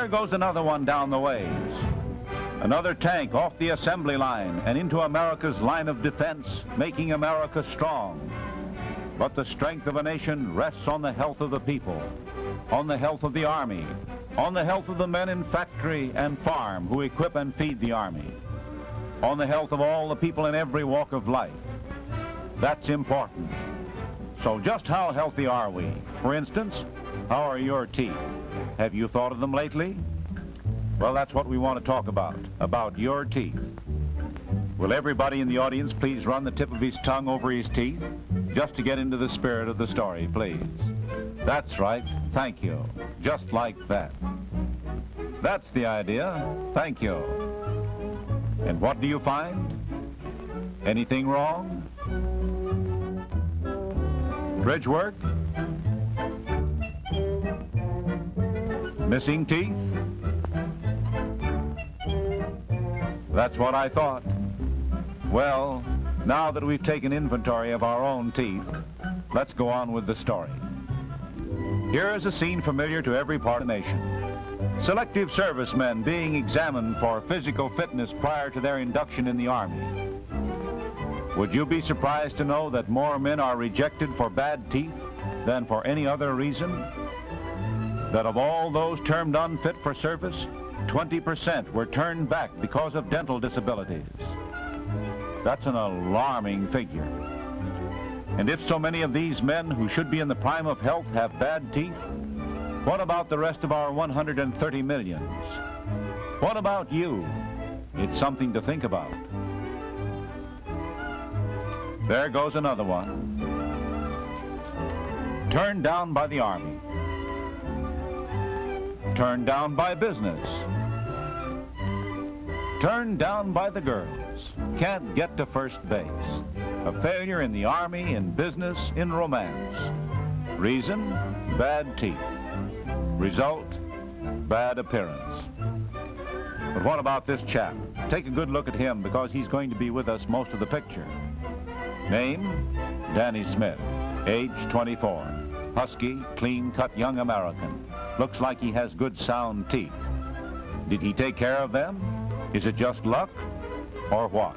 goes another one down the ways. Another tank off the assembly line and into America's line of defense, making America strong. But the strength of a nation rests on the health of the people, on the health of the Army, on the health of the men in factory and farm who equip and feed the Army, on the health of all the people in every walk of life. That's important. So just how healthy are we? For instance, how are your teeth? Have you thought of them lately? Well, that's what we want to talk about your teeth. Will everybody in the audience please run the tip of his tongue over his teeth, just to get into the spirit of the story, please? That's right, thank you. Just like that. That's the idea, thank you. And what do you find? Anything wrong? Bridge work? Missing teeth? That's what I thought. Well, now that we've taken inventory of our own teeth, let's go on with the story. Here is a scene familiar to every part of the nation. Selective servicemen being examined for physical fitness prior to their induction in the Army. Would you be surprised to know that more men are rejected for bad teeth than for any other reason? That of all those termed unfit for service, 20% were turned back because of dental disabilities. That's an alarming figure. And if so many of these men who should be in the prime of health have bad teeth, what about the rest of our 130 millions? What about you? It's something to think about. There goes another one. Turned down by the Army. Turned down by business. Turned down by the girls. Can't get to first base. A failure in the Army, in business, in romance. Reason? Bad teeth. Result? Bad appearance. But what about this chap? Take a good look at him because he's going to be with us most of the picture. Name? Danny Smith. Age 24. Husky, clean-cut young American. Looks like he has good sound teeth. Did he take care of them? Is it just luck? Or what?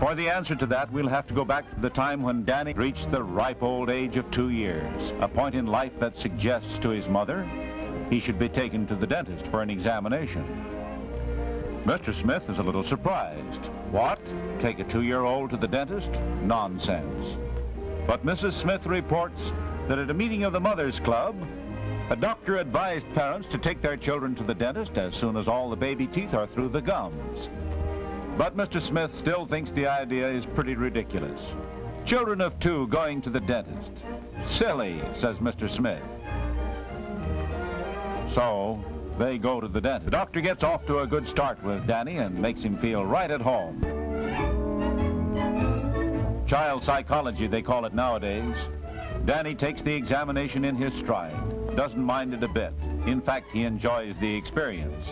For the answer to that, we'll have to go back to the time when Danny reached the ripe old age of 2 years, a point in life that suggests to his mother he should be taken to the dentist for an examination. Mr. Smith is a little surprised. What? Take a 2-year-old to the dentist? Nonsense. But Mrs. Smith reports that at a meeting of the Mothers Club, a doctor advised parents to take their children to the dentist as soon as all the baby teeth are through the gums. But Mr. Smith still thinks the idea is pretty ridiculous. Children of 2 going to the dentist. Silly, says Mr. Smith. So, they go to the dentist. The doctor gets off to a good start with Danny and makes him feel right at home. Child psychology, they call it nowadays. Danny takes the examination in his stride. Doesn't mind it a bit. In fact, he enjoys the experience.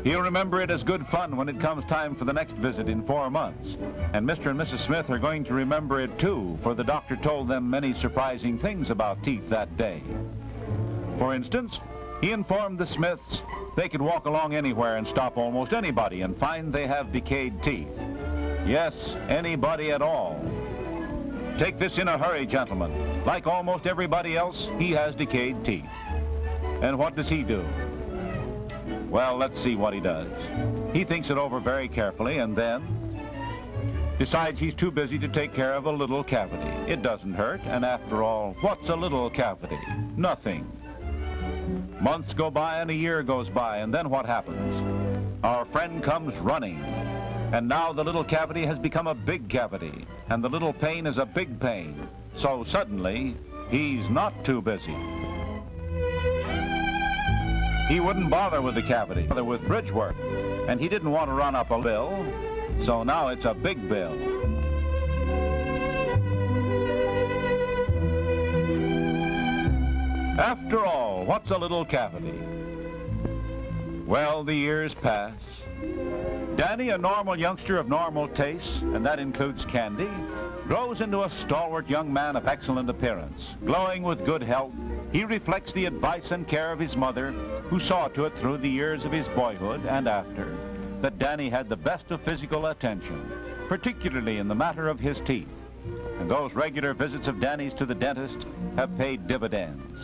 He'll remember it as good fun when it comes time for the next visit in 4 months. And Mr. and Mrs. Smith are going to remember it too, for the doctor told them many surprising things about teeth that day. For instance, he informed the Smiths they could walk along anywhere and stop almost anybody and find they have decayed teeth. Yes, anybody at all. Take this in a hurry, gentlemen. Like almost everybody else, he has decayed teeth. And what does he do? Well, let's see what he does. He thinks it over very carefully and then decides he's too busy to take care of a little cavity. It doesn't hurt, and after all, what's a little cavity? Nothing. Months go by and a year goes by, and then what happens? Our friend comes running, and now the little cavity has become a big cavity, and the little pain is a big pain. So suddenly, he's not too busy. He wouldn't bother with the cavity, bother with bridge work, and he didn't want to run up a bill, so now it's a big bill. After all, what's a little cavity? Well, the years pass. Danny, a normal youngster of normal tastes, and that includes candy, grows into a stalwart young man of excellent appearance. Glowing with good health, he reflects the advice and care of his mother, who saw to it through the years of his boyhood and after that Danny had the best of physical attention, particularly in the matter of his teeth. And those regular visits of Danny's to the dentist have paid dividends.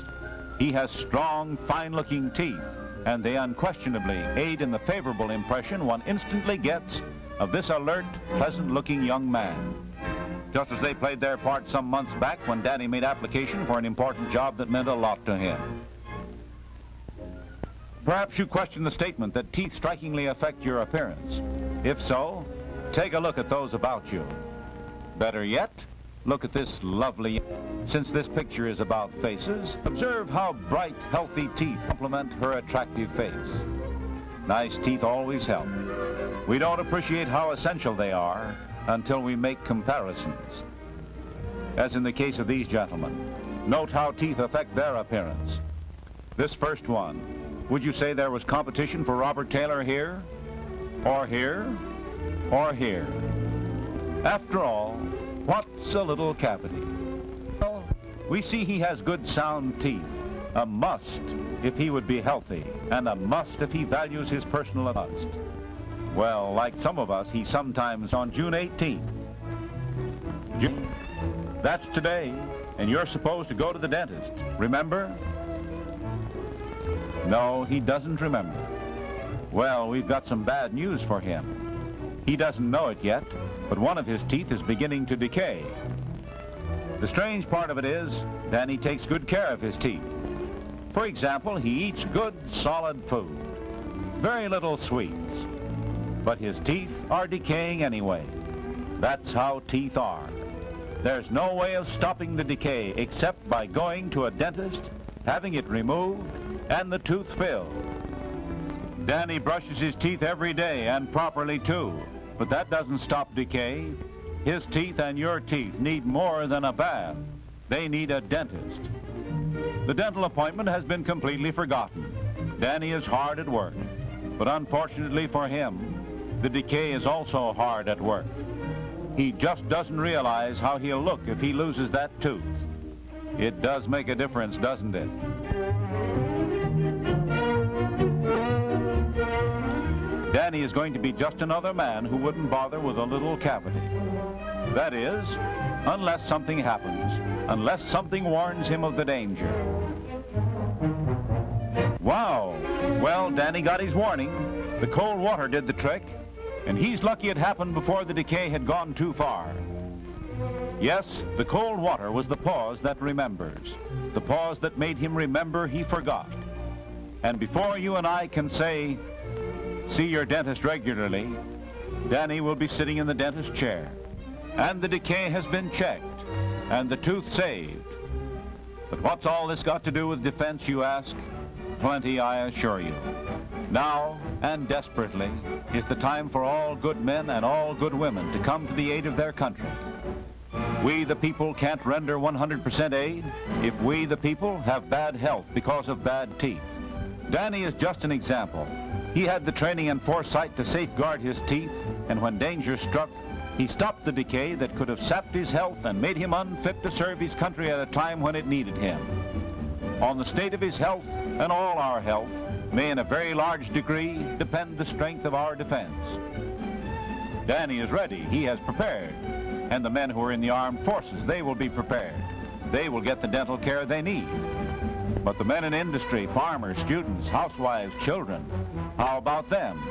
He has strong, fine-looking teeth, and they unquestionably aid in the favorable impression one instantly gets of this alert, pleasant-looking young man. Just as they played their part some months back when Danny made application for an important job that meant a lot to him. Perhaps you question the statement that teeth strikingly affect your appearance. If so, take a look at those about you. Better yet, look at this lovely... Since this picture is about faces, observe how bright, healthy teeth complement her attractive face. Nice teeth always help. We don't appreciate how essential they are until we make comparisons. As in the case of these gentlemen, note how teeth affect their appearance. This first one, would you say there was competition for Robert Taylor here? Or here? Or here? After all, what's a little cavity? Well, we see he has good sound teeth. A must if he would be healthy, and a must if he values his personal must. Well, like some of us, he sometimes on June 18th. That's today, and you're supposed to go to the dentist. Remember? No, he doesn't remember. Well, we've got some bad news for him. He doesn't know it yet, but one of his teeth is beginning to decay. The strange part of it is, Danny takes good care of his teeth. For example, he eats good, solid food. Very little sweets. But his teeth are decaying anyway. That's how teeth are. There's no way of stopping the decay except by going to a dentist, having it removed, and the tooth filled. Danny brushes his teeth every day, and properly too. But that doesn't stop decay. His teeth and your teeth need more than a bath. They need a dentist. The dental appointment has been completely forgotten. Danny is hard at work. But unfortunately for him, the decay is also hard at work. He just doesn't realize how he'll look if he loses that tooth. It does make a difference, doesn't it? Danny is going to be just another man who wouldn't bother with a little cavity. That is, unless something happens, unless something warns him of the danger. Wow! Well, Danny got his warning. The cold water did the trick, and he's lucky it happened before the decay had gone too far. Yes, the cold water was the pause that remembers, the pause that made him remember he forgot. And before you and I can say, see your dentist regularly, Danny will be sitting in the dentist chair, and the decay has been checked, and the tooth saved. But what's all this got to do with defense, you ask? Plenty, I assure you. Now, and desperately, is the time for all good men and all good women to come to the aid of their country. We, the people, can't render 100% aid if we, the people, have bad health because of bad teeth. Danny is just an example. He had the training and foresight to safeguard his teeth, and when danger struck, he stopped the decay that could have sapped his health and made him unfit to serve his country at a time when it needed him. On the state of his health, and all our health, may in a very large degree depend the strength of our defense. Danny is ready. He has prepared. And the men who are in the armed forces, they will be prepared. They will get the dental care they need. But the men in industry, farmers, students, housewives, children, how about them?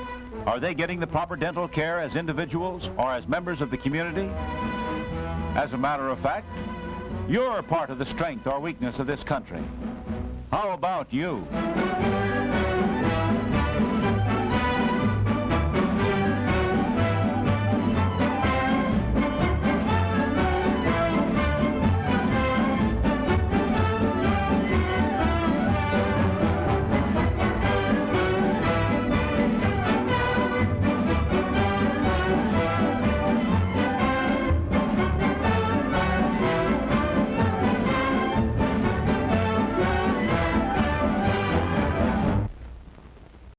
Are they getting the proper dental care as individuals or as members of the community? As a matter of fact, you're part of the strength or weakness of this country. How about you?